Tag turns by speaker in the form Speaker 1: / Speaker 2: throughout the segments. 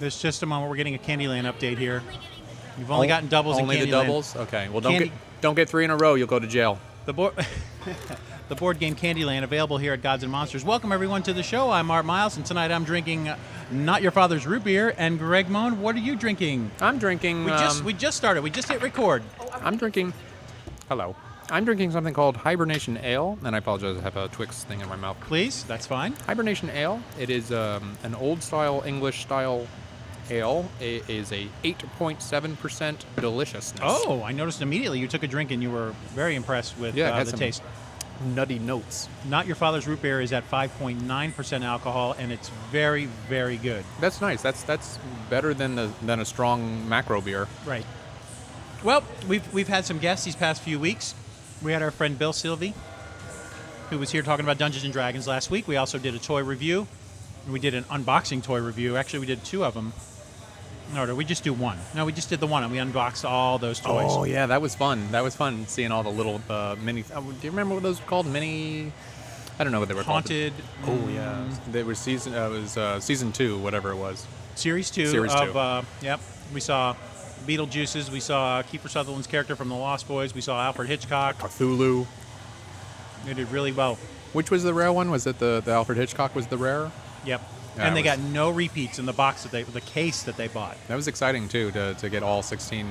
Speaker 1: There's just a moment. We're getting a Candyland update here. You've only gotten doubles in Candyland.
Speaker 2: Only the doubles? Okay. Well, don't get 3 in a row. You'll go to jail.
Speaker 1: The board, the board game Candyland available here at Gods and Monsters. Welcome everyone to the show. I'm Art Miles, and tonight I'm drinking Not Your Father's Root Beer. And Greg Moan, what are you drinking?
Speaker 2: I'm drinking.
Speaker 1: We just started. We just hit record.
Speaker 2: I'm drinking. Hello. I'm drinking something called Hibernation Ale, and I apologize, I have a Twix thing in my mouth.
Speaker 1: Please, that's fine.
Speaker 2: Hibernation Ale. It is an old-style, English-style ale. It is a 8.7% deliciousness.
Speaker 1: Oh, I noticed immediately you took a drink and you were very impressed with the taste.
Speaker 2: Nutty notes.
Speaker 1: Not Your Father's Root Beer is at 5.9% alcohol, and it's very, very good.
Speaker 2: That's nice. That's better than a strong macro beer.
Speaker 1: Right. Well, we've had some guests these past few weeks. We had our friend Bill Sylvie, who was here talking about Dungeons & Dragons last week. We also did a toy review. We did an unboxing toy review. Actually, we did 2 of them. No, did we just do 1? No, we just did the 1, and we unboxed all those toys.
Speaker 2: Oh, yeah, that was fun. That was fun seeing all the little mini... do you remember what those were called? Mini... I don't know what they were
Speaker 1: Haunted.
Speaker 2: Called. Oh, yeah. They were season 2, whatever it was.
Speaker 1: Series 2 of... Yep. We saw Beetlejuice's. We saw Kiefer Sutherland's character from The Lost Boys. We saw Alfred Hitchcock.
Speaker 2: Cthulhu.
Speaker 1: They did really well.
Speaker 2: Which was the rare one? Was it the Alfred Hitchcock was the rare?
Speaker 1: Yep. And they got no repeats in the box the case that they bought.
Speaker 2: That was exciting too to get all 16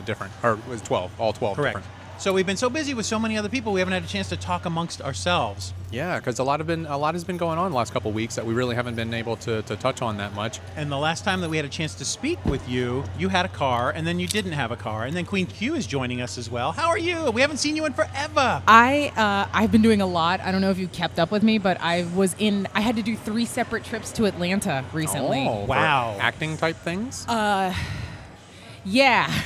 Speaker 2: different, or it was 12, all 12
Speaker 1: Correct.
Speaker 2: different.
Speaker 1: So we've been so busy with so many other people, we haven't had a chance to talk amongst ourselves.
Speaker 2: Yeah, because a lot has been going on the last couple of weeks that we really haven't been able to touch on that much.
Speaker 1: And the last time that we had a chance to speak with you, you had a car, and then you didn't have a car, and then QueenQ is joining us as well. How are you? We haven't seen you in forever.
Speaker 3: I've been doing a lot. I don't know if you kept up with me, but I had to do 3 separate trips to Atlanta recently.
Speaker 2: Oh,
Speaker 1: wow.
Speaker 2: Acting type things?
Speaker 3: Yeah.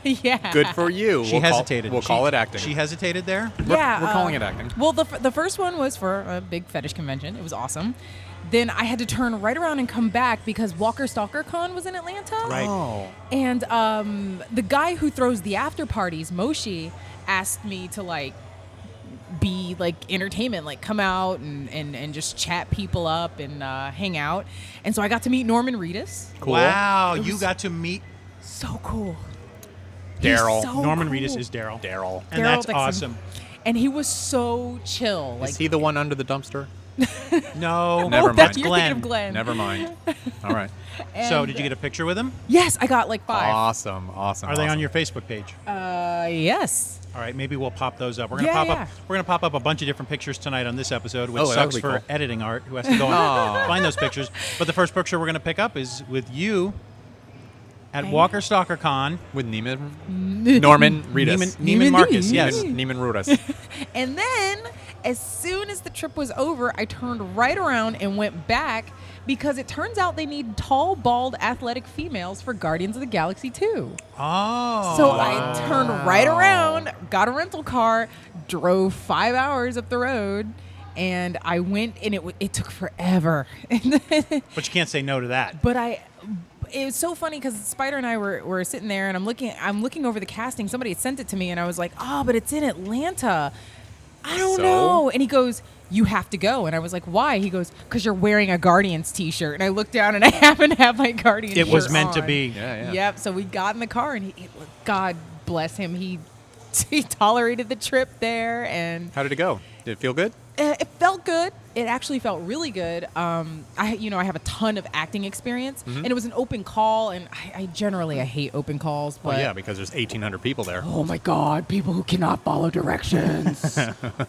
Speaker 3: Yeah.
Speaker 2: Good for you.
Speaker 1: She hesitated.
Speaker 2: We'll call it acting.
Speaker 1: She hesitated there?
Speaker 3: Yeah.
Speaker 2: We're calling it acting.
Speaker 3: Well, the first one was for a big fetish convention. It was awesome. Then I had to turn right around and come back because Walker Stalker Con was in Atlanta.
Speaker 1: Right.
Speaker 2: Oh.
Speaker 3: And the guy who throws the after parties, Moshi, asked me to be entertainment, come out and just chat people up and hang out. And so I got to meet Norman Reedus.
Speaker 1: Cool. Wow, you got to meet...
Speaker 3: So cool.
Speaker 2: Daryl.
Speaker 3: So
Speaker 1: Norman
Speaker 3: cool.
Speaker 1: Reedus is Daryl. And
Speaker 3: Daryl
Speaker 1: that's
Speaker 3: Dixon.
Speaker 1: awesome.
Speaker 3: And he was so chill.
Speaker 2: Is he the one under the dumpster?
Speaker 1: No.
Speaker 2: Never mind.
Speaker 1: That's
Speaker 3: You're thinking of
Speaker 1: Glenn.
Speaker 3: Glenn.
Speaker 2: Never mind. All right.
Speaker 1: So did you get a picture with him?
Speaker 3: Yes, I got 5.
Speaker 2: Awesome.
Speaker 1: Are they on your Facebook page?
Speaker 3: Yes.
Speaker 1: All right, maybe we'll pop those up. We're gonna pop up a bunch of different pictures tonight on this episode, which
Speaker 2: that would
Speaker 1: sucks
Speaker 2: be
Speaker 1: for
Speaker 2: cool.
Speaker 1: editing Art, who has to go and find those pictures. But the first picture we're gonna pick up is with you at Walker Stalker Con
Speaker 2: With Norman Reedus.
Speaker 1: Neiman Marcus, yes.
Speaker 2: Neiman Reedus.
Speaker 3: And then, as soon as the trip was over, I turned right around and went back because it turns out they need tall, bald, athletic females for Guardians of the Galaxy 2.
Speaker 1: Oh.
Speaker 3: So I turned right around, got a rental car, drove 5 hours up the road, and I went, and it took forever.
Speaker 1: But you can't say no to that.
Speaker 3: But it was so funny because Spider and I were sitting there, and I'm looking over the casting. Somebody had sent it to me, and I was like, "Oh, but it's in Atlanta. I don't know." And he goes, "You have to go." And I was like, "Why?" He goes, "Because you're wearing a Guardians t-shirt." And I looked down, and I happen to have my Guardians shirt
Speaker 1: It was meant to
Speaker 3: on.
Speaker 1: be.
Speaker 2: Yeah.
Speaker 3: Yep. So we got in the car, and God bless him, he tolerated the trip there. And
Speaker 2: How did it go? Did it feel good?
Speaker 3: it felt good. It actually felt really good. I have a ton of acting experience, and it was an open call. And I generally hate open calls, but
Speaker 2: Well, yeah, because there's 1,800 people there.
Speaker 3: oh my God, people who cannot follow directions.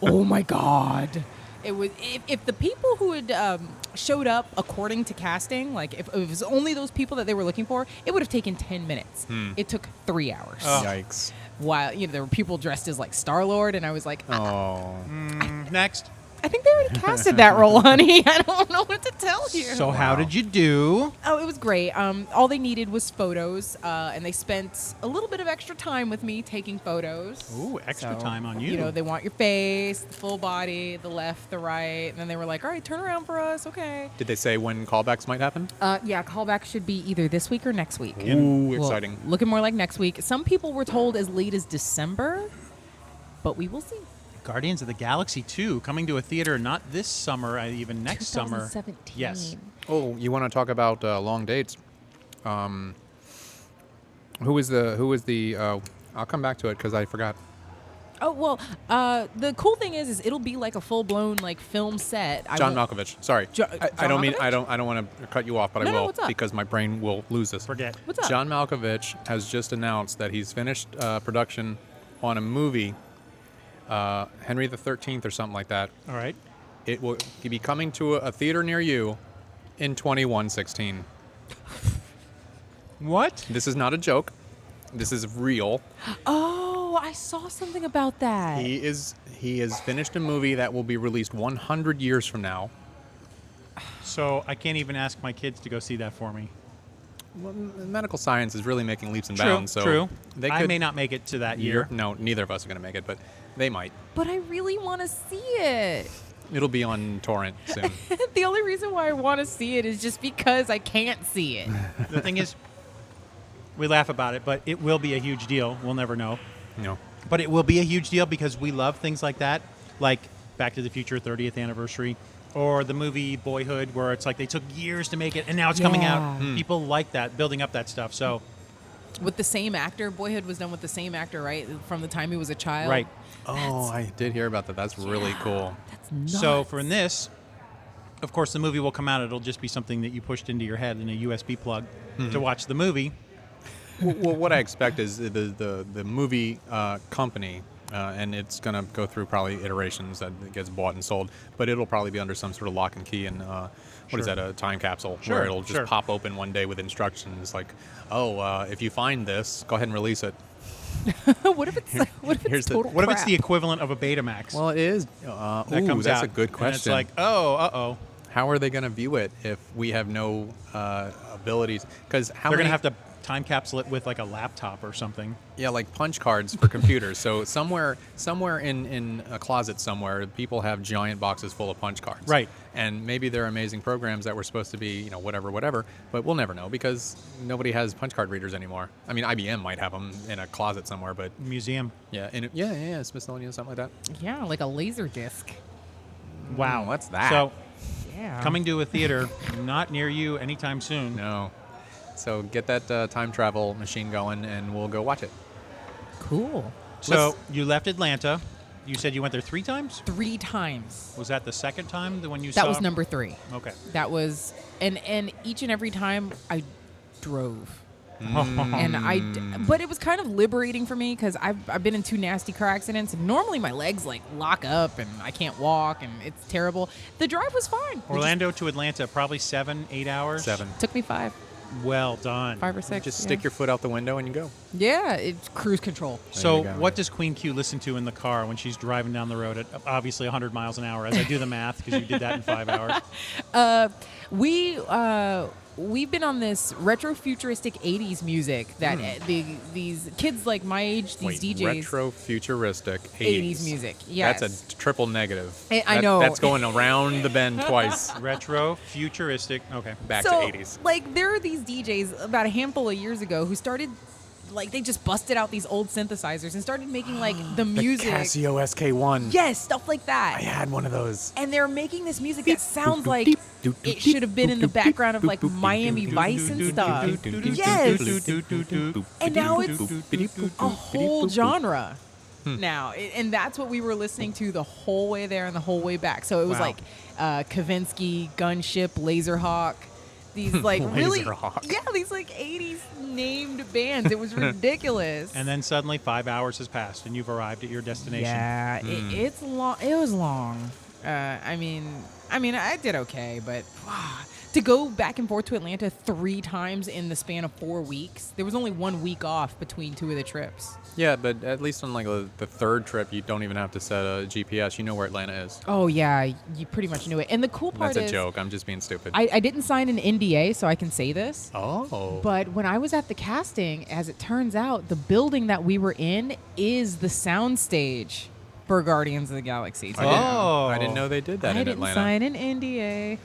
Speaker 3: Oh my God. It was if the people who had showed up according to casting, if it was only those people that they were looking for, it would have taken 10 minutes. It took 3 hours.
Speaker 2: Yikes.
Speaker 3: While there were people dressed as Star-Lord, and I was like,
Speaker 2: Oh.
Speaker 1: Next.
Speaker 3: I think they already casted that role, honey. I don't know what to tell you.
Speaker 1: So how did you do?
Speaker 3: Oh, it was great. All they needed was photos, and they spent a little bit of extra time with me taking photos.
Speaker 1: Ooh, extra time on you.
Speaker 3: You know, they want your face, the full body, the left, the right, and then they were like, "All right, turn around for us, okay?"
Speaker 2: Did they say when callbacks might happen?
Speaker 3: Yeah, callback should be either this week or next week.
Speaker 2: Ooh,
Speaker 3: Well,
Speaker 2: exciting.
Speaker 3: looking more like next week. Some people were told as late as December, but we will see.
Speaker 1: Guardians of the Galaxy 2 coming to a theater not this summer, even next summer.
Speaker 3: 2017.
Speaker 1: Yes.
Speaker 2: Oh, you want to talk about long dates? Who is the? I'll come back to it because I forgot.
Speaker 3: Oh well, the cool thing is it'll be like a full blown like film set.
Speaker 2: John Malkovich. Sorry, I
Speaker 3: John
Speaker 2: don't mean
Speaker 3: Malkovich?
Speaker 2: I don't want to cut you off, but
Speaker 3: No,
Speaker 2: I
Speaker 3: no,
Speaker 2: will
Speaker 3: what's up?
Speaker 2: because my brain will lose this.
Speaker 1: Forget.
Speaker 3: What's up?
Speaker 2: John Malkovich has just announced that he's finished production on a movie, Henry the 13th or something like that.
Speaker 1: All right.
Speaker 2: It will be coming to a theater near you in 2116.
Speaker 1: What?
Speaker 2: This is not a joke. This is real.
Speaker 3: Oh, I saw something about that.
Speaker 2: He has finished a movie that will be released 100 years from now.
Speaker 1: So I can't even ask my kids to go see that for me.
Speaker 2: Well, medical science is really making leaps and bounds. So
Speaker 1: True.
Speaker 2: They
Speaker 1: I
Speaker 2: could,
Speaker 1: may not make it to that year.
Speaker 2: No, neither of us are going to make it, but they might.
Speaker 3: But I really want to see it.
Speaker 2: It'll be on torrent soon.
Speaker 3: The only reason why I want to see it is just because I can't see it.
Speaker 1: The thing is, we laugh about it, but it will be a huge deal. We'll never know.
Speaker 2: No.
Speaker 1: But it will be a huge deal because we love things like that, like Back to the Future 30th anniversary, or the movie Boyhood, where it's like they took years to make it and now it's coming out.
Speaker 3: Yeah.
Speaker 1: People like that, building up that stuff. So,
Speaker 3: With the same actor, Boyhood was done with the same actor, right? From the time he was a child.
Speaker 1: right.
Speaker 2: Oh, I did hear about that. That's really cool.
Speaker 3: That's nuts.
Speaker 1: So for this, of course, the movie will come out. It'll just be something that you pushed into your head in a USB plug to watch the movie.
Speaker 2: Well, what I expect is the movie company, and it's going to go through probably iterations that it gets bought and sold, but it'll probably be under some sort of lock and key and what is
Speaker 1: Sure.
Speaker 2: that, a time capsule
Speaker 1: Sure,
Speaker 2: where it'll just
Speaker 1: sure.
Speaker 2: pop open one day with instructions like, if you find this, go ahead and release it.
Speaker 3: what if it's
Speaker 2: here's the-
Speaker 3: total
Speaker 1: What if it's
Speaker 3: crap?
Speaker 1: the equivalent of a Betamax?
Speaker 2: Well, it is.
Speaker 1: that
Speaker 2: Ooh,
Speaker 1: comes
Speaker 2: that's
Speaker 1: out,
Speaker 2: a good
Speaker 1: and
Speaker 2: question.
Speaker 1: it's like, oh.
Speaker 2: How are they going to view it if we have no abilities? Because how
Speaker 1: They're going
Speaker 2: many?
Speaker 1: to have to time capsule it with like a laptop or something.
Speaker 2: Yeah, like punch cards for computers. So somewhere in a closet somewhere, people have giant boxes full of punch cards.
Speaker 1: Right.
Speaker 2: And maybe they're amazing programs that were supposed to be, whatever. But we'll never know because nobody has punch card readers anymore. I mean, IBM might have them in a closet somewhere, but
Speaker 1: Museum.
Speaker 2: yeah, Smithsonian, something like that.
Speaker 3: Yeah, like a laser disc.
Speaker 1: Wow.
Speaker 2: What's that?
Speaker 1: So
Speaker 3: Yeah.
Speaker 1: coming to a theater not near you anytime soon.
Speaker 2: No. So get that time travel machine going, and we'll go watch it.
Speaker 3: Cool.
Speaker 1: So you left Atlanta. You said you went there 3 times?
Speaker 3: 3 times.
Speaker 1: Was that the second time, the one you saw?
Speaker 3: That was number 3.
Speaker 1: Okay.
Speaker 3: That was, and each and every time I drove. But it was kind of liberating for me because I've been in 2 nasty car accidents. And normally my legs like lock up and I can't walk and it's terrible. The drive was fine.
Speaker 1: Orlando to Atlanta, probably 7-8 hours.
Speaker 2: 7.
Speaker 3: It took me 5
Speaker 1: Well done.
Speaker 3: or 6.
Speaker 2: Just
Speaker 3: yeah.
Speaker 2: stick your foot out the window and you go.
Speaker 3: Yeah, it's cruise control.
Speaker 1: So
Speaker 2: you go.
Speaker 1: what does QueenQ listen to in the car when she's driving down the road at obviously 100 miles an hour? As I do the math, because you did that in 5 hours.
Speaker 3: We've been on this retro futuristic 80s music that these kids like my age, these DJs.
Speaker 2: Retro futuristic
Speaker 3: 80s music, yes.
Speaker 2: That's a triple negative.
Speaker 3: I know.
Speaker 2: That's going around the bend twice.
Speaker 1: Retro, futuristic. Okay.
Speaker 2: Back
Speaker 3: So,
Speaker 2: to 80s.
Speaker 3: like, there are these DJs about a handful of years ago who started, like, they just busted out these old synthesizers and started making, like, the music.
Speaker 2: Casio SK1.
Speaker 3: Yes, stuff like that.
Speaker 2: I had one of those.
Speaker 3: And they're making this music that sounds like it should have been in the background of, like, Miami Vice and stuff. Yes. And now it's a whole genre now. And that's what we were listening to the whole way there and the whole way back. So it was
Speaker 1: Wow.
Speaker 3: like Kavinsky, Gunship, Laserhawk. These like really,
Speaker 2: Laserhawk.
Speaker 3: yeah, these like 80s named bands. It was ridiculous.
Speaker 1: And then suddenly 5 hours has passed and you've arrived at your destination.
Speaker 3: yeah, it's long. It was long. I mean, I did okay, but to go back and forth to Atlanta 3 times in the span of 4 weeks. There was only 1 week off between 2 of the trips.
Speaker 2: Yeah, but at least on like the third trip, you don't even have to set a GPS. You know where Atlanta is.
Speaker 3: Oh yeah, you pretty much knew it. And the cool part
Speaker 2: That's a
Speaker 3: is,
Speaker 2: joke. I'm just being stupid.
Speaker 3: I didn't sign an NDA, so I can say this.
Speaker 2: Oh.
Speaker 3: But when I was at the casting, as it turns out, the building that we were in is the sound stage for Guardians of the Galaxy. So
Speaker 2: I didn't know they did that
Speaker 3: I
Speaker 2: in
Speaker 3: didn't
Speaker 2: Atlanta.
Speaker 3: sign an NDA.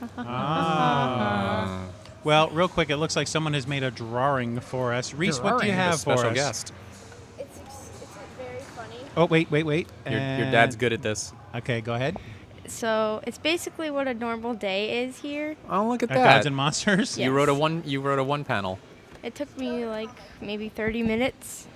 Speaker 1: Well, real quick, it looks like someone has made a drawing for us. Reese, what do you
Speaker 3: Drawing?
Speaker 1: have
Speaker 2: A special
Speaker 1: for us?
Speaker 2: guest.
Speaker 4: It's very funny.
Speaker 1: Oh, wait.
Speaker 2: Your dad's good at this.
Speaker 1: Okay, go ahead.
Speaker 4: So it's basically what a normal day is here.
Speaker 2: Oh, look at
Speaker 1: At
Speaker 2: that.
Speaker 1: Gods and Monsters.
Speaker 4: Yeah.
Speaker 2: You wrote a one panel.
Speaker 4: It took me like maybe 30 minutes.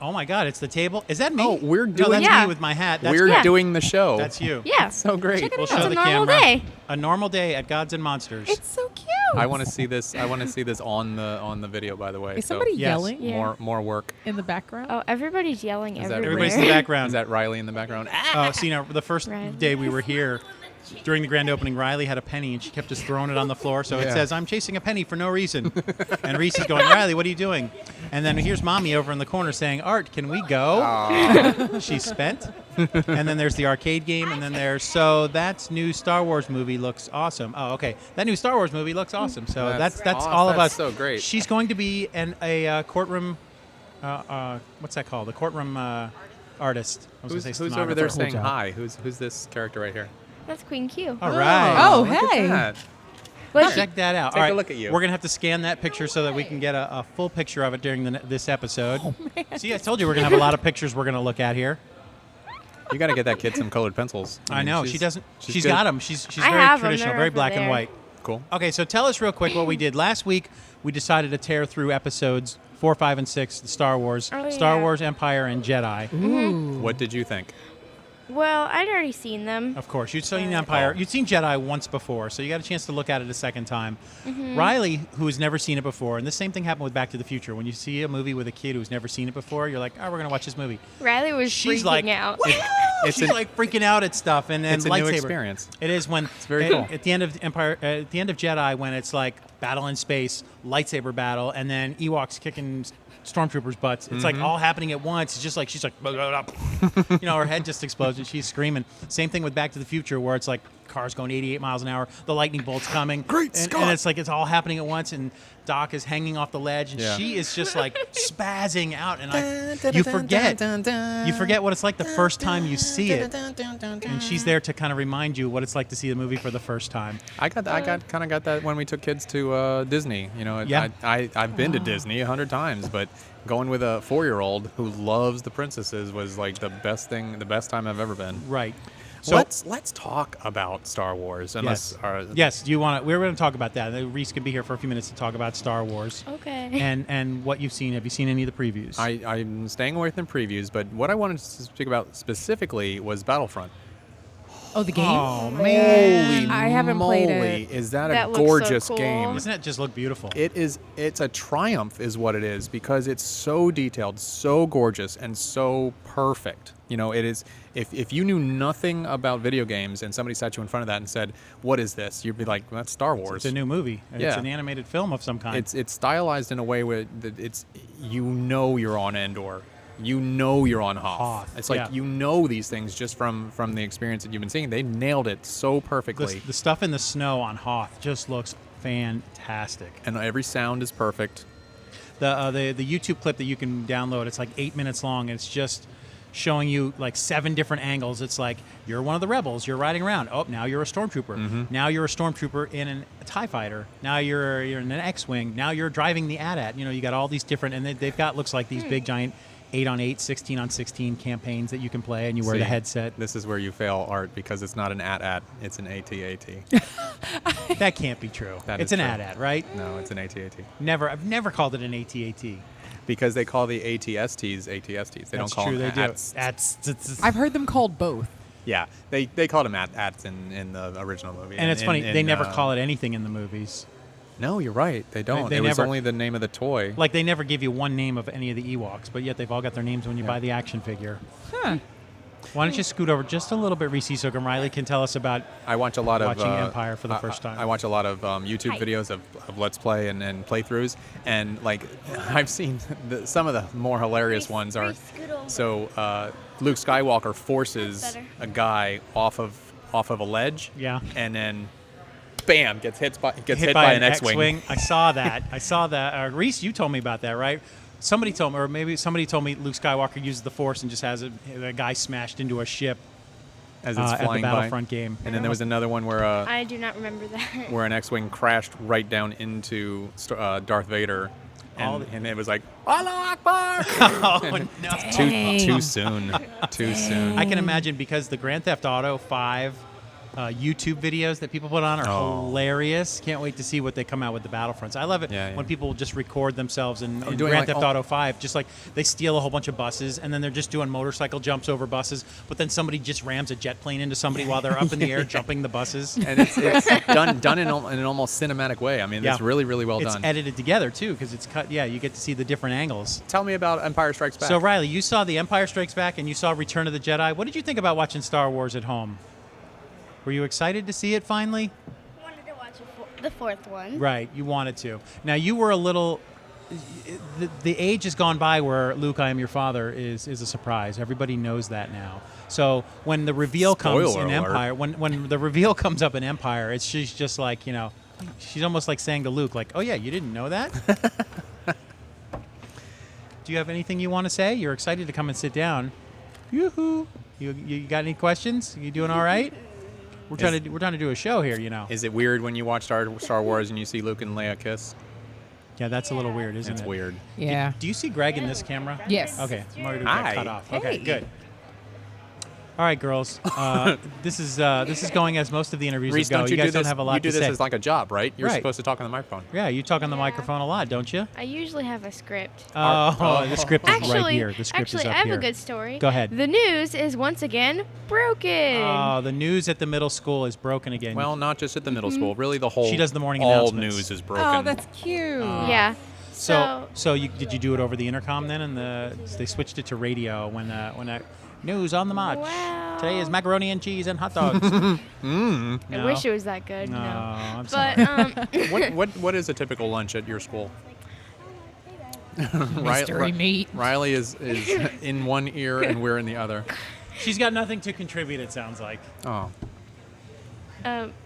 Speaker 1: Oh my God, it's the table. Is that me?
Speaker 2: Oh, we're
Speaker 1: No,
Speaker 2: doing-
Speaker 1: that's
Speaker 4: Yeah.
Speaker 1: me with my hat. That's
Speaker 2: We're
Speaker 4: Yeah.
Speaker 2: doing the show.
Speaker 1: That's you.
Speaker 4: Yeah.
Speaker 2: So great.
Speaker 3: Check it
Speaker 1: We'll
Speaker 3: out.
Speaker 1: show
Speaker 4: It's
Speaker 1: the
Speaker 4: a normal
Speaker 1: camera.
Speaker 4: day.
Speaker 1: A normal day at Gods and Monsters.
Speaker 3: It's so cute.
Speaker 2: I want to see this. I want to see this on the video. By the way,
Speaker 3: Is
Speaker 2: so
Speaker 3: somebody
Speaker 1: Yes.
Speaker 3: yelling
Speaker 4: Yeah.
Speaker 2: more work.
Speaker 3: in the background?
Speaker 4: Oh, everybody's yelling
Speaker 2: Is that
Speaker 4: everywhere.
Speaker 1: Everybody's in the background.
Speaker 2: Is that Riley in the background?
Speaker 1: Oh, see, now, the first
Speaker 4: Riley.
Speaker 1: day we were here, during the grand opening, Riley had a penny, and she kept just throwing it on the floor. So it
Speaker 2: Yeah.
Speaker 1: says, "I'm chasing a penny for no reason." And Reese is going, "Riley, what are you doing?" And then here's Mommy over in the corner saying, "Art, can we go?" She's spent. And then there's the arcade game, and then so that new Star Wars movie looks awesome. Oh, okay. That new Star Wars movie looks awesome. So that's
Speaker 2: awesome.
Speaker 1: all of us.
Speaker 2: That's so great.
Speaker 1: She's going to be a courtroom, what's that called? The courtroom artist. I was gonna
Speaker 2: Who's
Speaker 1: say
Speaker 2: over there
Speaker 1: stenographer.
Speaker 2: saying hi? Who's this character right here?
Speaker 4: That's QueenQ.
Speaker 1: All right.
Speaker 3: Oh,
Speaker 2: Look at
Speaker 3: hey.
Speaker 2: that.
Speaker 4: But
Speaker 1: Check that out.
Speaker 2: Take
Speaker 1: All
Speaker 2: a
Speaker 1: right.
Speaker 2: look at you.
Speaker 1: We're going to have to scan that picture so that we can get a full picture of it during this episode. See, I told you we're going to have a lot of pictures we're going to look at here.
Speaker 2: You got to get that kid some colored pencils.
Speaker 1: I
Speaker 2: mean,
Speaker 1: know. She doesn't. She's
Speaker 2: good.
Speaker 1: got them. She's
Speaker 4: I
Speaker 1: very
Speaker 4: have 'em.
Speaker 1: traditional,
Speaker 4: They're
Speaker 1: very
Speaker 4: over
Speaker 1: black and
Speaker 4: there.
Speaker 1: white.
Speaker 2: Cool.
Speaker 1: Okay, so tell us real quick what we did. Last week, we decided to tear through episodes 4, 5, and 6, the Star Wars,
Speaker 4: Oh,
Speaker 1: Star
Speaker 4: yeah.
Speaker 1: Wars, Empire, and Jedi.
Speaker 2: What did you think?
Speaker 4: well, I'd already seen them.
Speaker 1: Of course, you'd seen Empire. You'd seen Jedi once before, so you got a chance to look at it a second time. Riley, who has never seen it before, and the same thing happened with Back to the Future. When you see a movie with a kid who's never seen it before, you're like, "Oh, we're gonna watch this movie."
Speaker 4: Riley was
Speaker 1: She's
Speaker 4: freaking
Speaker 1: like,
Speaker 4: out.
Speaker 2: It's
Speaker 1: She's like freaking out at stuff and
Speaker 2: it's a
Speaker 1: lightsaber.
Speaker 2: new experience.
Speaker 1: It is when it's
Speaker 2: very cool.
Speaker 1: at the end of Empire, at the end of Jedi, when it's like battle in space, lightsaber battle, and then Ewoks kicking stormtroopers' butts. It's like all happening at once. It's just like she's like, blah, blah, blah. You know, her head just explodes and she's screaming. Same thing with Back to the Future, where it's like cars going 88 miles an hour, the lightning bolt's coming,
Speaker 2: Great
Speaker 1: and
Speaker 2: Scott!
Speaker 1: it's like it's all happening at once, and Doc is hanging off the ledge, and
Speaker 2: Yeah.
Speaker 1: she is just like spazzing out, and you forget what it's like the first time you see it. And she's there to kind of remind you what it's like to see the movie for the first time.
Speaker 2: I kind of got that when we took kids to Disney. You know,
Speaker 1: Yeah.
Speaker 2: I've been to Disney 100 times, but going with a 4-year-old who loves the princesses was like the best time I've ever been.
Speaker 1: Right. So
Speaker 2: let's talk about Star Wars. Unless
Speaker 1: yes. Do you want to? We're going to talk about that. Reese can be here for a few minutes to talk about Star Wars
Speaker 4: Okay.
Speaker 1: and what you've seen. Have you seen any of the previews?
Speaker 2: I'm staying away from previews, but what I wanted to speak about specifically was Battlefront.
Speaker 3: Oh, the game?
Speaker 1: Oh man,
Speaker 3: I haven't played it.
Speaker 2: Is that
Speaker 4: That
Speaker 2: a
Speaker 4: looks so
Speaker 2: gorgeous
Speaker 4: cool.
Speaker 2: game?
Speaker 1: doesn't it just look beautiful?
Speaker 2: It's a triumph is what it is, because it's so detailed, so gorgeous, and so perfect. You know, it is. If you knew nothing about video games and somebody sat you in front of that and said, "What is this?" You'd be like, well, "That's Star Wars."
Speaker 1: It's a new movie. It's
Speaker 2: Yeah.
Speaker 1: an animated film of some kind.
Speaker 2: It's stylized in a way where it's you're on Endor. You're on Hoth. It's like
Speaker 1: yeah.
Speaker 2: these things just from the experience that you've been seeing. They nailed it so perfectly.
Speaker 1: the stuff in the snow on Hoth just looks fantastic.
Speaker 2: And every sound is perfect.
Speaker 1: The YouTube clip that you can download, it's like 8 minutes long, and it's just showing you like 7 different angles. It's like you're one of the rebels, you're riding around. Oh, now you're a stormtrooper. Now you're a stormtrooper in a TIE fighter. Now you're in an X-wing. Now you're driving the AT-AT. You know, you got all these different, and they've got looks like these big giant 8-on-8, 16-on-16 campaigns that you can play, and you wear the
Speaker 2: See,
Speaker 1: headset.
Speaker 2: This is where you fail, Art, because it's not an AT-AT, it's an AT-AT.
Speaker 1: That can't be true.
Speaker 2: That
Speaker 1: It's
Speaker 2: is
Speaker 1: an
Speaker 2: true.
Speaker 1: AT-AT, right?
Speaker 2: No, it's an AT-AT.
Speaker 1: I've never called it an AT-AT.
Speaker 2: Because they call the ATSTs ATSTs. They
Speaker 1: That's
Speaker 2: don't call
Speaker 1: true,
Speaker 2: them
Speaker 1: they do.
Speaker 2: ATs.
Speaker 3: I've heard them called both.
Speaker 2: Yeah, they called them ATs in the original movie.
Speaker 1: And it's funny, they never
Speaker 2: call
Speaker 1: call it anything in the movies.
Speaker 2: No, you're right. They don't.
Speaker 1: They
Speaker 2: it was
Speaker 1: never-
Speaker 2: only the name of the toy.
Speaker 1: Like, they never give you one name of any of the Ewoks, but yet they've all got their names when you buy the action figure.
Speaker 3: Huh.
Speaker 1: Why don't you scoot over just a little bit, Reese, so Riley can tell us about
Speaker 2: I watch a lot of
Speaker 1: watching Empire for the first time.
Speaker 2: I watch a lot of YouTube
Speaker 4: Hi.
Speaker 2: videos of Let's Play and playthroughs, and like I've seen some of the more hilarious ones are. So Luke Skywalker forces
Speaker 4: Better.
Speaker 2: a guy off of a ledge.
Speaker 1: Yeah.
Speaker 2: And then, bam, gets hit by
Speaker 1: by
Speaker 2: an X-wing.
Speaker 1: I saw that. Reese, you told me about that, right? Somebody told me, or maybe somebody told me Luke Skywalker uses the Force and just has a guy smashed into a ship
Speaker 2: As it's
Speaker 1: at the
Speaker 2: flying by.
Speaker 1: Battlefront game.
Speaker 2: And then there was another one where
Speaker 4: I do not remember that.
Speaker 2: where an X-wing crashed right down into Darth Vader, and it was like Allah Akbar.
Speaker 1: Oh,
Speaker 2: And
Speaker 1: no.
Speaker 2: too soon. Too soon.
Speaker 1: I can imagine because the Grand Theft Auto 5 YouTube videos that people put on are hilarious. Can't wait to see what they come out with the Battlefronts. I love it when people just record themselves in
Speaker 2: doing
Speaker 1: Grand Theft Auto 5. Just like they steal a whole bunch of buses and then they're just doing motorcycle jumps over buses, but then somebody just rams a jet plane into somebody while they're up in the air jumping the buses.
Speaker 2: And it's done in an almost cinematic way. I mean, it's really, really well done.
Speaker 1: It's edited together, too, because it's cut. Yeah, you get to see the different angles.
Speaker 2: Tell me about Empire Strikes Back.
Speaker 1: So, Riley, you saw The Empire Strikes Back and you saw Return of the Jedi. What did you think about watching Star Wars at home? Were you excited to see it finally?
Speaker 4: I wanted to watch the fourth one.
Speaker 1: Right, you wanted to. Now, you were a little... The age has gone by where Luke, I am your father is a surprise. Everybody knows that now. So when the reveal comes in Empire, when the reveal comes up in Empire, she's just like, she's almost like saying to Luke, like, oh yeah, you didn't know that? Do you have anything you want to say? You're excited to come and sit down. Yoo-hoo. You got any questions? You doing all right? We're trying to do a show here,
Speaker 2: Is it weird when you watch Star Wars and you see Luke and Leia kiss?
Speaker 1: Yeah, that's a little weird, isn't it?
Speaker 2: It's weird.
Speaker 3: Yeah.
Speaker 1: Do you see Greg in this camera?
Speaker 3: Yes.
Speaker 1: Okay. I'm already
Speaker 2: Hi.
Speaker 1: cut off.
Speaker 3: Hey.
Speaker 1: Okay, good. All right, girls. This is going as most of the interviews
Speaker 2: Reese,
Speaker 1: go.
Speaker 2: don't
Speaker 1: You guys
Speaker 2: do this?
Speaker 1: don't have a lot
Speaker 2: you do
Speaker 1: to
Speaker 2: this
Speaker 1: say.
Speaker 2: as like a job, right? You're
Speaker 1: Right.
Speaker 2: supposed to talk on the microphone.
Speaker 1: Yeah, you talk on the microphone a lot, don't you?
Speaker 4: I usually have a script.
Speaker 1: The script is
Speaker 4: Actually,
Speaker 1: right here. The script is up
Speaker 4: I have
Speaker 1: here.
Speaker 4: a good story.
Speaker 1: Go ahead.
Speaker 4: The news is once again broken.
Speaker 1: Oh, the news at the middle school is broken again.
Speaker 2: Well, not just at the middle school. Really, the whole.
Speaker 1: She does the morning
Speaker 2: all
Speaker 1: announcements.
Speaker 2: news is broken.
Speaker 3: Oh, that's cute.
Speaker 4: Yeah.
Speaker 1: So did you do it over the intercom then? And they switched it to radio when news on the march.
Speaker 4: Wow.
Speaker 1: Today is macaroni and cheese and hot dogs.
Speaker 4: I wish it was that good.
Speaker 1: No,
Speaker 4: No.
Speaker 1: I'm sorry.
Speaker 4: But
Speaker 2: What is a typical lunch at your school?
Speaker 3: Mystery meat.
Speaker 2: Riley is in one ear and we're in the other.
Speaker 1: She's got nothing to contribute. It sounds like.
Speaker 2: Oh.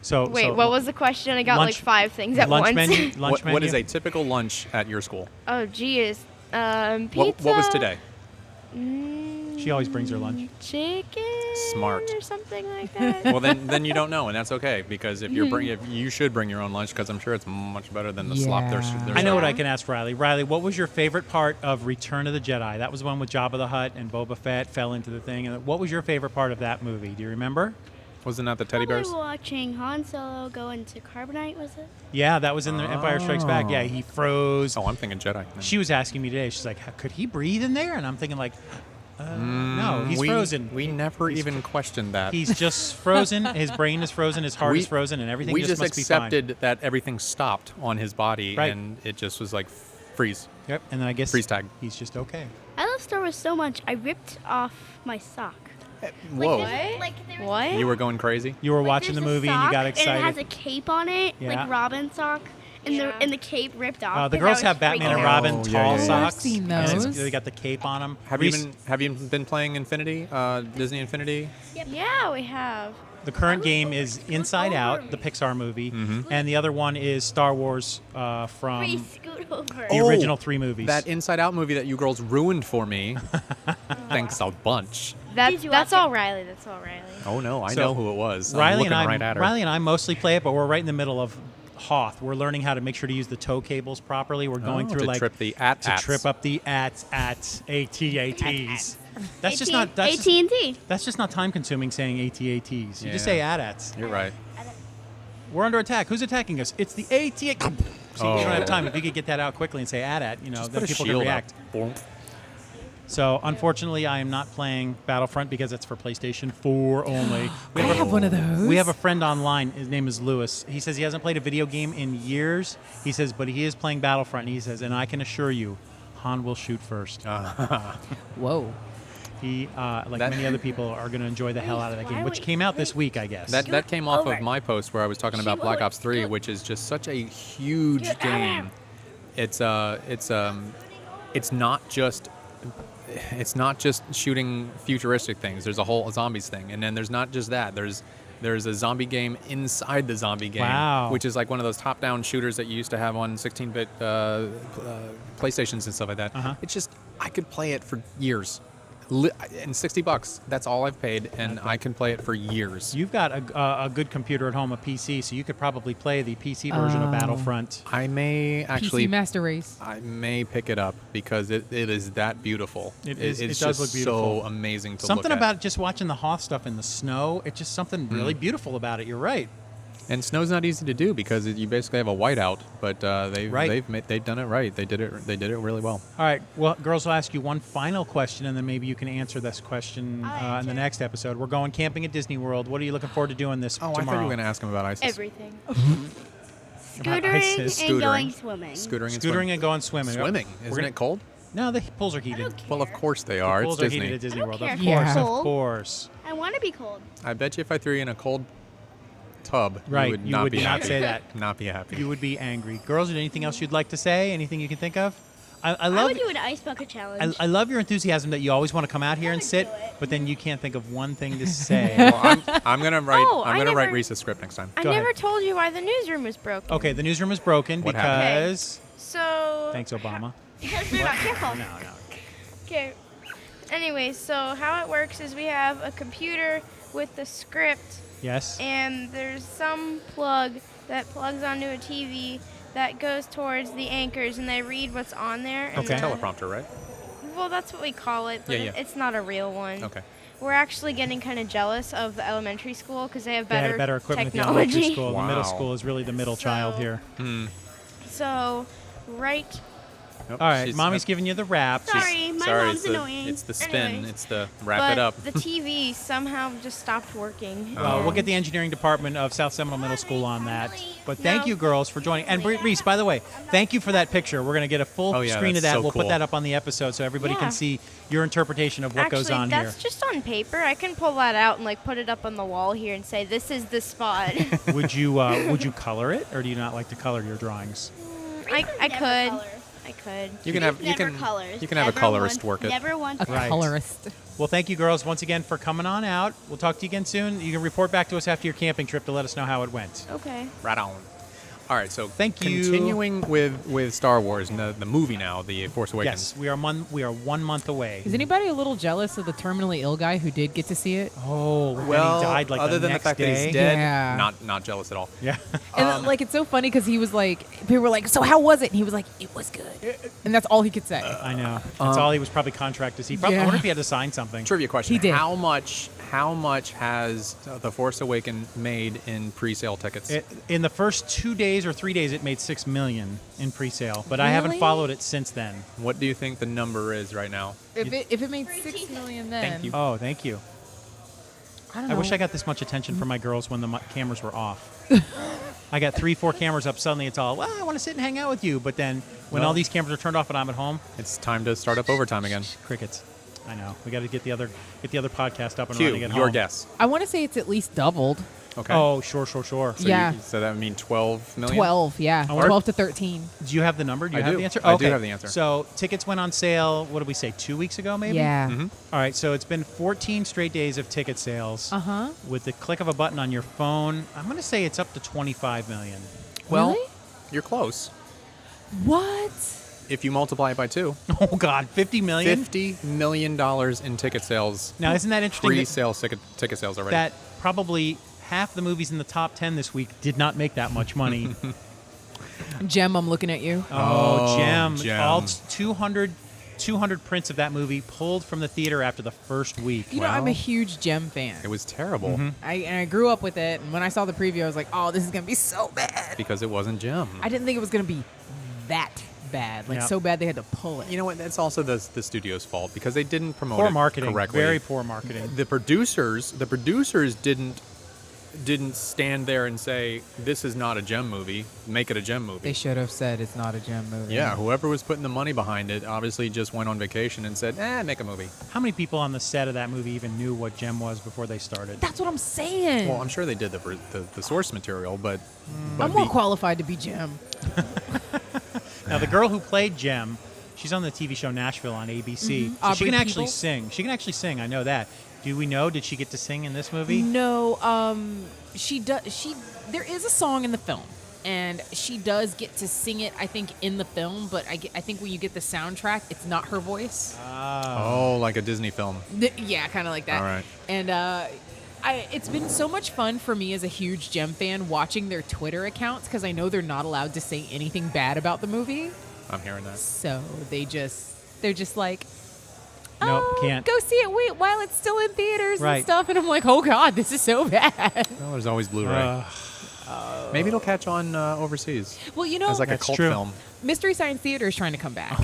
Speaker 1: So
Speaker 4: wait, what was the question? I got like 5 things at
Speaker 1: lunch
Speaker 4: once.
Speaker 1: Menu, lunch menu.
Speaker 2: What is a typical lunch at your school?
Speaker 4: Oh, geez. Pizza.
Speaker 2: What was today?
Speaker 1: She always brings her lunch.
Speaker 4: Chicken.
Speaker 2: Smart.
Speaker 4: Or something like that.
Speaker 2: Well, then you don't know, and that's okay because if you should bring your own lunch because I'm sure it's much better than the slop they're
Speaker 1: I know what I can ask Riley. Riley, what was your favorite part of Return of the Jedi? That was the one with Jabba the Hutt and Boba Fett fell into the thing. And what was your favorite part of that movie? Do you remember?
Speaker 2: Wasn't that the teddy bears?
Speaker 5: Probably watching Han Solo go into carbonite, was it?
Speaker 1: Yeah, that was in the Empire Strikes Back. Yeah, he froze.
Speaker 2: Oh, I'm thinking Jedi.
Speaker 1: She was asking me today. She's like, could he breathe in there? And I'm thinking like, no, he's frozen.
Speaker 2: We never even questioned that.
Speaker 1: He's just frozen. His brain is frozen. His heart is frozen, and everything
Speaker 2: we
Speaker 1: just must
Speaker 2: accepted
Speaker 1: be fine.
Speaker 2: that everything stopped on his body,
Speaker 1: Right.
Speaker 2: and it just was like freeze.
Speaker 1: Yep. And then I guess
Speaker 2: Freeze tag.
Speaker 1: he's just okay.
Speaker 5: I love Star Wars so much, I ripped off my sock.
Speaker 2: Whoa!
Speaker 4: What?
Speaker 2: You were going crazy.
Speaker 1: You were watching the
Speaker 5: There's a
Speaker 1: movie and you got
Speaker 5: sock,
Speaker 1: excited.
Speaker 5: And it has a cape on it,
Speaker 1: Yeah.
Speaker 5: like Robin's sock, and the cape ripped off.
Speaker 1: The
Speaker 5: 'cause I
Speaker 1: girls
Speaker 5: was
Speaker 1: have Batman
Speaker 5: freaking
Speaker 1: and
Speaker 5: out.
Speaker 1: Robin
Speaker 2: Oh, yeah,
Speaker 1: tall
Speaker 2: yeah, yeah.
Speaker 1: socks.
Speaker 3: I've seen
Speaker 1: and
Speaker 3: those.
Speaker 1: they got the cape on them.
Speaker 2: Have you been playing Infinity, Disney Infinity?
Speaker 4: Yeah, we have.
Speaker 1: The current game is Inside Out, the Pixar movie, and the other one is Star Wars from
Speaker 5: Reese, scoot over.
Speaker 1: the original 3 movies.
Speaker 2: That Inside Out movie that you girls ruined for me. Thanks a bunch.
Speaker 5: Did you
Speaker 4: That's
Speaker 5: watch it?
Speaker 4: all Riley. That's all Riley.
Speaker 2: Oh no, I
Speaker 1: So,
Speaker 2: know who it was. I'm
Speaker 1: Riley
Speaker 2: looking right at her.
Speaker 1: and I mostly play it, but we're right in the middle of Hoth. We're learning how to make sure to use the tow cables properly. We're going through
Speaker 2: to
Speaker 1: like
Speaker 2: trip the
Speaker 1: to
Speaker 2: ats.
Speaker 1: trip up the ATs. That's just not
Speaker 5: AT&T.
Speaker 1: that's just not time consuming saying ATs. You just
Speaker 2: Yeah.
Speaker 1: say ATs.
Speaker 2: You're right.
Speaker 1: We're under attack. Who's attacking us? It's the AT. See, you don't have time. If you could get that out quickly and say AT,
Speaker 2: Just
Speaker 1: then
Speaker 2: put a
Speaker 1: people can
Speaker 2: shield
Speaker 1: react.
Speaker 2: up. Boom.
Speaker 1: So unfortunately, I am not playing Battlefront because it's for PlayStation 4 only.
Speaker 3: I have one of those.
Speaker 1: We have a friend online. His name is Lewis. He says he hasn't played a video game in years. He says, but he is playing Battlefront. And he says, and I can assure you, Han will shoot first.
Speaker 3: Whoa.
Speaker 1: He, like many other people, are going to enjoy the hell out of that game, which came out this week, I guess.
Speaker 2: That came off
Speaker 5: over.
Speaker 2: of my post where I was talking about Black Ops 3, which is just such a huge game. It's not just shooting futuristic things. There's a whole zombies thing, and then there's not just that. There's a zombie game inside the zombie game,
Speaker 1: Wow.
Speaker 2: which is like one of those top-down shooters that you used to have on 16-bit PlayStations and stuff like that.
Speaker 1: Uh-huh.
Speaker 2: It's just I could play it for years. And $60. That's all I've paid, and I can play it for years.
Speaker 1: You've got a good computer at home, a PC, so you could probably play the PC version of Battlefront.
Speaker 2: I may actually
Speaker 3: PC Master Race.
Speaker 2: I may pick it up because it is that beautiful.
Speaker 1: It is.
Speaker 2: It's
Speaker 1: It does
Speaker 2: just
Speaker 1: look beautiful.
Speaker 2: so amazing to
Speaker 1: Something
Speaker 2: look at.
Speaker 1: about just watching the Hoth stuff in the snow. It's just something really beautiful about it. You're right.
Speaker 2: And snow's not easy to do because you basically have a whiteout, but they've done it right. They did it really well.
Speaker 1: All right. Well, girls, will ask you one final question, and then maybe you can answer this question in the next episode. We're going camping at Disney World. What are you looking forward to doing this
Speaker 2: Oh,
Speaker 1: tomorrow?
Speaker 2: I thought you were going to ask him about ISIS.
Speaker 5: Everything.
Speaker 1: About
Speaker 5: Scootering
Speaker 1: ISIS.
Speaker 5: and going swimming.
Speaker 1: Scootering and going swimming.
Speaker 2: Swimming.
Speaker 1: We're
Speaker 2: Isn't
Speaker 1: gonna-
Speaker 2: it cold?
Speaker 1: No, the pools are heated.
Speaker 2: Well, of course they are.
Speaker 1: Pools
Speaker 2: It's
Speaker 1: are
Speaker 2: Disney.
Speaker 1: heated at Disney
Speaker 5: I don't
Speaker 1: World.
Speaker 5: care
Speaker 1: Of
Speaker 5: if
Speaker 1: course,
Speaker 3: it's
Speaker 1: of
Speaker 5: cold.
Speaker 1: course.
Speaker 5: I want to be cold.
Speaker 2: I bet you if I threw you in a cold tub,
Speaker 1: Right,
Speaker 2: you would
Speaker 1: you
Speaker 2: not
Speaker 1: would
Speaker 2: be
Speaker 1: not
Speaker 2: happy.
Speaker 1: say that.
Speaker 2: Not be happy.
Speaker 1: You would be angry. Girls, is there anything else you'd like to say? Anything you can think of? I
Speaker 5: I
Speaker 1: love
Speaker 5: would do an ice bucket challenge.
Speaker 1: I love your enthusiasm that you always want to come out here and
Speaker 5: would
Speaker 1: sit,
Speaker 5: do it.
Speaker 1: but then you can't think of one thing to say.
Speaker 2: Well, I'm gonna write.
Speaker 4: Oh,
Speaker 2: I'm
Speaker 4: I
Speaker 2: gonna write
Speaker 4: never-
Speaker 2: Reese's script next time.
Speaker 4: I
Speaker 1: Go
Speaker 4: never
Speaker 1: ahead.
Speaker 4: told you why the newsroom was broken.
Speaker 1: Okay, the newsroom is broken
Speaker 2: What happened?
Speaker 1: because
Speaker 4: So.
Speaker 1: thanks, Obama.
Speaker 5: because we're not careful.
Speaker 1: No.
Speaker 4: Okay. Anyway, so how it works is we have a computer with the script,
Speaker 1: Yes.
Speaker 4: and there's some plug that plugs onto a TV that goes towards the anchors, and they read what's on there. And
Speaker 1: Okay.
Speaker 4: then-
Speaker 2: Teleprompter, right?
Speaker 4: Well, that's what we call it, but
Speaker 2: Yeah.
Speaker 4: it's not a real one.
Speaker 2: Okay.
Speaker 4: We're actually getting kind of jealous of the elementary school because they have
Speaker 1: They
Speaker 4: better,
Speaker 1: had better equipment at the
Speaker 4: technology.
Speaker 1: elementary school. The middle
Speaker 2: Wow.
Speaker 1: school is really the middle child
Speaker 4: So-
Speaker 1: here.
Speaker 4: So, right.
Speaker 2: Nope,
Speaker 1: All right,
Speaker 2: she's-
Speaker 1: Mommy's giving you the wrap.
Speaker 5: Sorry, my
Speaker 2: Sorry,
Speaker 5: mom's
Speaker 2: it's the,
Speaker 5: annoying.
Speaker 2: it's the spin.
Speaker 4: Anyways.
Speaker 2: It's the wrap
Speaker 4: But
Speaker 2: it up.
Speaker 4: the TV somehow just stopped working.
Speaker 1: We'll get
Speaker 4: and-
Speaker 1: the engineering department of South Seminole Middle School on that. But thank
Speaker 4: No.
Speaker 1: you, girls, for joining. And Reese, by the way, thank you for that picture. We're going to get a full
Speaker 2: Oh, yeah,
Speaker 1: screen of
Speaker 2: that's
Speaker 1: that.
Speaker 2: so
Speaker 1: We'll put
Speaker 2: cool.
Speaker 1: that up on the episode so everybody
Speaker 4: Yeah.
Speaker 1: can see your interpretation of what
Speaker 4: Actually,
Speaker 1: goes on here.
Speaker 4: that's just on paper. I can pull that out and like put it up on the wall here and say this is the spot.
Speaker 1: Would you color it, or do you not like to color your drawings?
Speaker 4: I
Speaker 5: Never
Speaker 4: could.
Speaker 5: color.
Speaker 4: I could.
Speaker 2: You can have
Speaker 5: Never
Speaker 2: you
Speaker 5: colors.
Speaker 2: can have a
Speaker 5: Never
Speaker 2: colorist
Speaker 5: once-
Speaker 2: work it.
Speaker 5: Never once.
Speaker 3: A
Speaker 1: Right.
Speaker 3: colorist.
Speaker 1: Well, thank you, girls, once again for coming on out. We'll talk to you again soon. You can report back to us after your camping trip to let us know how it went.
Speaker 4: Okay.
Speaker 2: Right on. All right, so
Speaker 1: Thank you.
Speaker 2: continuing with Star Wars and the movie now, The Force Awakens.
Speaker 1: Yes, we are 1 month away.
Speaker 3: Is anybody a little jealous of the terminally ill guy who did get to see it?
Speaker 1: Oh,
Speaker 2: Well,
Speaker 1: he died like
Speaker 2: other
Speaker 1: the
Speaker 2: than the
Speaker 1: next
Speaker 2: fact
Speaker 1: day.
Speaker 2: that he's dead,
Speaker 3: Yeah.
Speaker 2: not jealous at all.
Speaker 1: Yeah.
Speaker 3: And like it's so funny because he was like, people were like, "So how was it?" And he was like, "It was good," and that's all he could say.
Speaker 1: I know. That's all he was probably contracted to see. Probably, I
Speaker 3: Yeah.
Speaker 1: wonder if he had to sign something.
Speaker 2: Trivia question:
Speaker 3: He did.
Speaker 2: How much has The Force Awakens made in pre-sale tickets?
Speaker 1: In the first 2 days or 3 days, it made $6 million in pre-sale, but I haven't
Speaker 3: Really?
Speaker 1: followed it since then.
Speaker 2: What do you think the number is right now?
Speaker 3: If it made 6 million, then
Speaker 2: Thank you.
Speaker 1: Oh, thank you.
Speaker 3: I don't
Speaker 1: I
Speaker 3: know.
Speaker 1: wish I got this much attention from my girls when the cameras were off. I got 3-4 cameras up. Suddenly, it's all, well, I want to sit and hang out with you. But then, when
Speaker 2: Well-
Speaker 1: all these cameras are turned off and I'm at home,
Speaker 2: It's time to start up overtime again.
Speaker 1: crickets. I know. We got to get the other podcast up and
Speaker 2: Q,
Speaker 1: running at
Speaker 2: your
Speaker 1: home.
Speaker 2: guess.
Speaker 3: I want to say it's at least doubled.
Speaker 2: Okay.
Speaker 1: Oh, sure.
Speaker 2: So
Speaker 3: yeah.
Speaker 2: so that would mean 12 million?
Speaker 3: 12, yeah.
Speaker 1: I wonder-
Speaker 3: 12 to 13.
Speaker 1: Do you have the number? Do you
Speaker 2: I
Speaker 1: have
Speaker 2: do.
Speaker 1: the answer?
Speaker 2: I do
Speaker 1: Okay.
Speaker 2: have the answer.
Speaker 1: So tickets went on sale, what did we say, 2 weeks ago maybe?
Speaker 3: Yeah.
Speaker 1: All right, so it's been 14 straight days of ticket sales.
Speaker 3: Uh-huh.
Speaker 1: With the click of a button on your phone, I'm going to say it's up to 25 million.
Speaker 2: Well,
Speaker 3: Really?
Speaker 2: you're close.
Speaker 3: What?
Speaker 2: If you multiply it by 2,
Speaker 1: Oh, God, 50 million?
Speaker 2: $50 million in ticket sales.
Speaker 1: Now, isn't that interesting that,
Speaker 2: Pre-sale ticket sales already.
Speaker 1: that probably half the movies in the top 10 this week did not make that much money?
Speaker 3: Jem, I'm looking at you.
Speaker 1: Oh, Gem.
Speaker 2: Gem.
Speaker 1: All 200 prints of that movie pulled from the theater after the first week.
Speaker 3: You know, I'm a
Speaker 2: well-
Speaker 3: huge Jem fan.
Speaker 2: It was terrible
Speaker 3: I grew up with it, and when I saw the preview, I was like, oh, this is going to be so bad.
Speaker 2: because it wasn't Jim.
Speaker 3: I didn't think it was going to be that bad. Like,
Speaker 1: Yeah.
Speaker 3: so bad they had to pull it.
Speaker 2: You know what? That's also the studio's fault because they didn't promote
Speaker 1: Poor
Speaker 2: it
Speaker 1: marketing.
Speaker 2: correctly.
Speaker 1: Very poor marketing.
Speaker 2: The producers didn't stand there and say this is not a Gem movie. Make it a Gem movie.
Speaker 3: They should have said it's not a Jem movie.
Speaker 2: Yeah, whoever was putting the money behind it obviously just went on vacation and said, make a movie.
Speaker 1: How many people on the set of that movie even knew what Gem was before they started?
Speaker 3: That's what I'm saying.
Speaker 2: Well, I'm sure they did the source material, but
Speaker 3: I'm more qualified to be Jem.
Speaker 1: Now, the girl who played Gem, she's on the TV show Nashville on ABC. So she
Speaker 3: Aubrey
Speaker 1: can actually
Speaker 3: Peebles?
Speaker 1: sing. She can actually sing. I know that. Do we know? Did she get to sing in this movie?
Speaker 3: No, she does. There is a song in the film. and she does get to sing it, I think, in the film, but I think when you get the soundtrack, it's not her voice.
Speaker 2: Oh, like a Disney film.
Speaker 3: Yeah, kind of like that.
Speaker 2: All right.
Speaker 3: And it's been so much fun for me as a huge Gem fan watching their Twitter accounts because I know they're not allowed to say anything bad about the movie.
Speaker 2: I'm hearing that.
Speaker 3: So they're just like,
Speaker 1: No,
Speaker 3: oh,
Speaker 1: can't.
Speaker 3: go see it while it's still in theaters
Speaker 1: Right.
Speaker 3: and stuff. And I'm like, oh God, this is so bad.
Speaker 2: Well, there's always Blu-ray. Maybe it'll catch on overseas
Speaker 3: Well, you know,
Speaker 2: as like a
Speaker 1: That's
Speaker 2: cult
Speaker 1: true.
Speaker 2: film.
Speaker 3: Mystery Science Theater is trying to come back.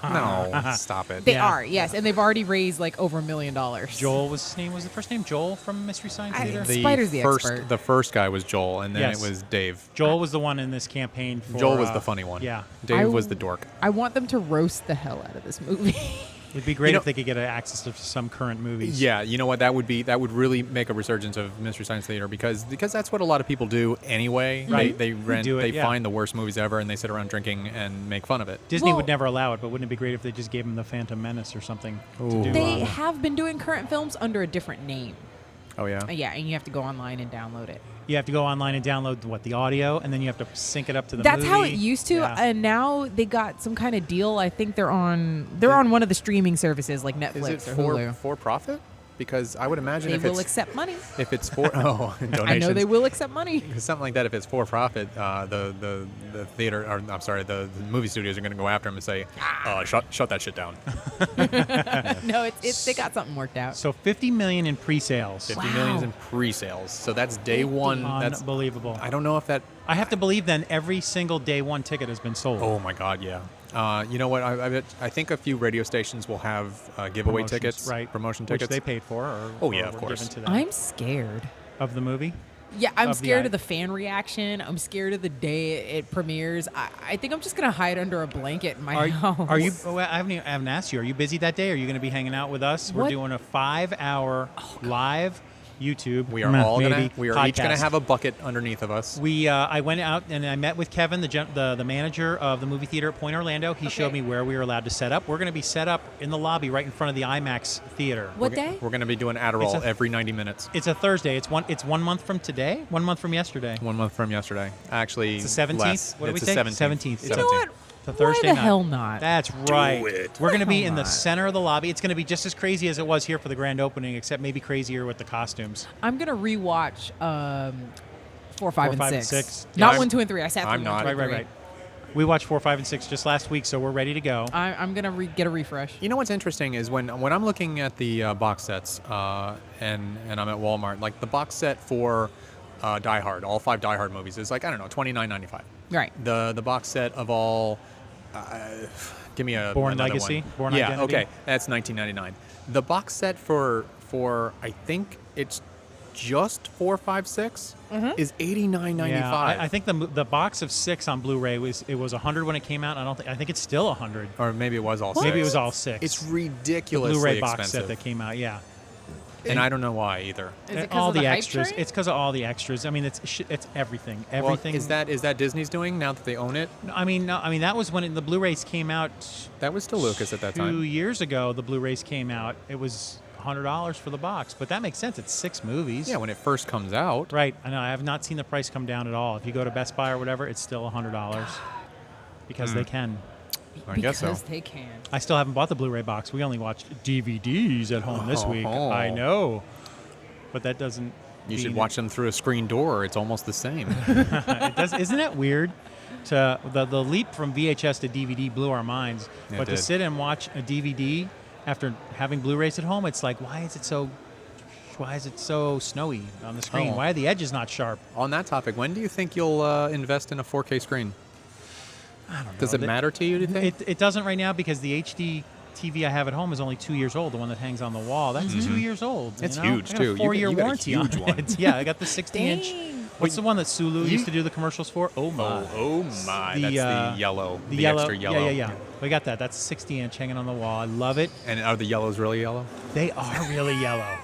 Speaker 2: No, stop it.
Speaker 3: They
Speaker 1: Yeah.
Speaker 3: are, yes, and they've already raised like over $1 million.
Speaker 1: Joel was his name. Was the first name Joel from Mystery Science Theater?
Speaker 3: Spider's the expert.
Speaker 2: The first guy was Joel, and then
Speaker 1: Yes.
Speaker 2: it was Dave.
Speaker 1: Joel was the one in this campaign. For,
Speaker 2: Joel was the funny one.
Speaker 1: Yeah.
Speaker 2: Dave was the dork.
Speaker 3: I want them to roast the hell out of this movie.
Speaker 1: It'd be great
Speaker 2: You know-
Speaker 1: if they could get access to some current movies.
Speaker 2: Yeah, you know what? That would really make a resurgence of Mystery Science Theater because that's what a lot of people do anyway.
Speaker 1: Right.
Speaker 2: They
Speaker 1: We do it, yeah.
Speaker 2: find the worst movies ever and they sit around drinking and make fun of it.
Speaker 1: Disney
Speaker 3: Well-
Speaker 1: would never allow it, but wouldn't it be great if they just gave him the Phantom Menace or something to do?
Speaker 3: They have been doing current films under a different name.
Speaker 2: Oh yeah.
Speaker 3: Yeah, and you have to go online and download it.
Speaker 1: You have to go online and download the audio, and then you have to sync it up to the
Speaker 3: That's
Speaker 1: movie.
Speaker 3: how it used to,
Speaker 1: Yeah.
Speaker 3: and now they got some kind of deal. I think they're on one of the streaming services like
Speaker 2: Is
Speaker 3: Netflix
Speaker 2: it
Speaker 3: or
Speaker 2: for
Speaker 3: Hulu.
Speaker 2: profit? Because I would imagine
Speaker 3: They
Speaker 2: if
Speaker 3: will
Speaker 2: it's
Speaker 3: accept money.
Speaker 2: if it's for donations.
Speaker 3: I know they will accept money.
Speaker 2: Something like that. If it's for profit, the theater, or I'm sorry, the movie studios are going to go after them and say, shut that shit down.
Speaker 3: No, it's they got something worked out.
Speaker 1: So 50 million in pre-sales.
Speaker 2: 50 million in pre-sales. So that's day one. That's
Speaker 1: Unbelievable.
Speaker 2: I don't know if that.
Speaker 1: I have to believe then every single day one ticket has been sold.
Speaker 2: Oh my God, yeah. You know what? I think a few radio stations will have giveaway
Speaker 1: Promotions,
Speaker 2: tickets,
Speaker 1: right?
Speaker 2: promotion
Speaker 1: Which
Speaker 2: tickets.
Speaker 1: they paid for. Or,
Speaker 2: Oh, yeah,
Speaker 1: or
Speaker 2: of
Speaker 1: were
Speaker 2: course.
Speaker 1: given to them.
Speaker 3: I'm scared.
Speaker 1: Of the movie.
Speaker 3: Yeah, I'm
Speaker 1: Of the
Speaker 3: scared
Speaker 1: eye.
Speaker 3: of the fan reaction. I'm scared of the day it premieres. I think I'm just gonna hide under a blanket in my house.
Speaker 1: Are you? Oh, I haven't asked you. Are you busy that day? Are you going to be hanging out with us? We're
Speaker 3: What?
Speaker 1: doing a 5-hour live YouTube.
Speaker 2: We are all
Speaker 1: maybe
Speaker 2: we are each gonna
Speaker 1: podcast.
Speaker 2: have a bucket underneath of us.
Speaker 1: I went out and I met with Kevin, the manager of the movie theater at Point Orlando. He showed me where we were allowed to set up. We're going to be set up in the lobby right in front of the IMAX theater.
Speaker 3: What day?
Speaker 2: We're gonna be doing Adderall
Speaker 1: It's a-
Speaker 2: every 90 minutes.
Speaker 1: It's a Thursday. It's 1 month from today. 1 month from yesterday.
Speaker 2: 1 month from yesterday. Actually,
Speaker 1: It's the 17th.
Speaker 2: less.
Speaker 1: What did we
Speaker 2: It's
Speaker 1: say?
Speaker 2: the 17th.
Speaker 1: 17th.
Speaker 3: You know what?
Speaker 1: It's a Thursday
Speaker 3: Why the
Speaker 1: night.
Speaker 3: hell not?
Speaker 1: That's right.
Speaker 2: it.
Speaker 1: We're going to be
Speaker 3: hell
Speaker 1: in the
Speaker 3: not?
Speaker 1: center of the lobby. It's going to be just as crazy as it was here for the grand opening, except maybe crazier with the costumes.
Speaker 3: I'm gonna rewatch 4, 5, and 6.
Speaker 1: 6.
Speaker 3: Not
Speaker 2: Yeah,
Speaker 3: 1, 2, and 3. I sat through
Speaker 2: I'm
Speaker 3: 1,
Speaker 2: not.
Speaker 3: 2, and
Speaker 1: Right.
Speaker 3: 3.
Speaker 1: We watched 4, 5, and 6 just last week, so we're ready to go.
Speaker 3: I'm gonna get a refresh.
Speaker 2: You know what's interesting is when I'm looking at the box sets and I'm at Walmart, like the box set for Die Hard, all 5 Die Hard movies is like, I don't know, $29.95.
Speaker 3: Right.
Speaker 2: The box set of all, give me a
Speaker 1: Born
Speaker 2: another
Speaker 1: Legacy?
Speaker 2: one.
Speaker 1: Born
Speaker 2: yeah,
Speaker 1: Identity?
Speaker 2: okay, that's $19.99. The box set for I think it's just 4, 5, 6 is $89.95.
Speaker 1: Yeah, I think the box of 6 on Blu-ray was $100 when it came out. I think it's still $100.
Speaker 2: Or maybe it was all 6.
Speaker 1: Maybe it was all 6.
Speaker 2: It's ridiculously
Speaker 1: Blu-ray
Speaker 2: expensive.
Speaker 1: box set that came out. Yeah.
Speaker 2: and I don't know why either.
Speaker 3: Is it 'cause
Speaker 1: all
Speaker 3: of the
Speaker 1: the
Speaker 3: hype
Speaker 1: extras.
Speaker 3: train?
Speaker 1: It's because of all the extras. I mean, it's everything.
Speaker 2: Well,
Speaker 1: Everything.
Speaker 2: is that Disney's doing now that they own it?
Speaker 1: I mean, no, I mean that was when the Blu-rays came out.
Speaker 2: That was still Lucas at that
Speaker 1: 2
Speaker 2: time.
Speaker 1: years ago. The Blu-rays came out. It was $100 for the box, but that makes sense. It's 6 movies.
Speaker 2: Yeah, when it first comes out.
Speaker 1: Right. I know. I have not seen the price come down at all. If you go to Best Buy or whatever, it's still $100 because they can.
Speaker 2: I guess so.
Speaker 3: Because they can.
Speaker 1: I still haven't bought the Blu-ray box. We only watched DVDs at home this week.
Speaker 2: Oh.
Speaker 1: I know, but that doesn't.
Speaker 2: You should
Speaker 1: mean
Speaker 2: watch them through a screen door. It's almost the same.
Speaker 1: It does. Isn't it weird? To the leap from VHS to DVD blew our minds.
Speaker 2: Yeah,
Speaker 1: But
Speaker 2: it
Speaker 1: to
Speaker 2: did.
Speaker 1: sit and watch a DVD after having Blu-rays at home, it's like, why is it so snowy on the screen?
Speaker 2: Oh.
Speaker 1: Why are the edges not sharp?
Speaker 2: On that topic, when do you think you'll invest in a 4K screen?
Speaker 1: I don't know.
Speaker 2: Does it matter to you, do you think?
Speaker 1: It doesn't right now because the HD TV I have at home is only 2 years old. The one that hangs on the wall, that's 2 years old.
Speaker 2: Mm-hmm. It's
Speaker 1: you know?
Speaker 2: huge,
Speaker 1: I got a
Speaker 2: too. You
Speaker 1: 4-year
Speaker 2: got a
Speaker 1: warranty
Speaker 2: huge
Speaker 1: on
Speaker 2: one.
Speaker 1: it. Yeah, I got the 60-inch.
Speaker 3: Dang.
Speaker 1: What's the one that Sulu used to do the commercials for? Oh my.
Speaker 2: Oh my! That's the yellow.
Speaker 1: The yellow.
Speaker 2: Extra yellow.
Speaker 1: Yeah. We got that. That's 60-inch hanging on the wall. I love it.
Speaker 2: And are the yellows really yellow?
Speaker 1: They are really yellow.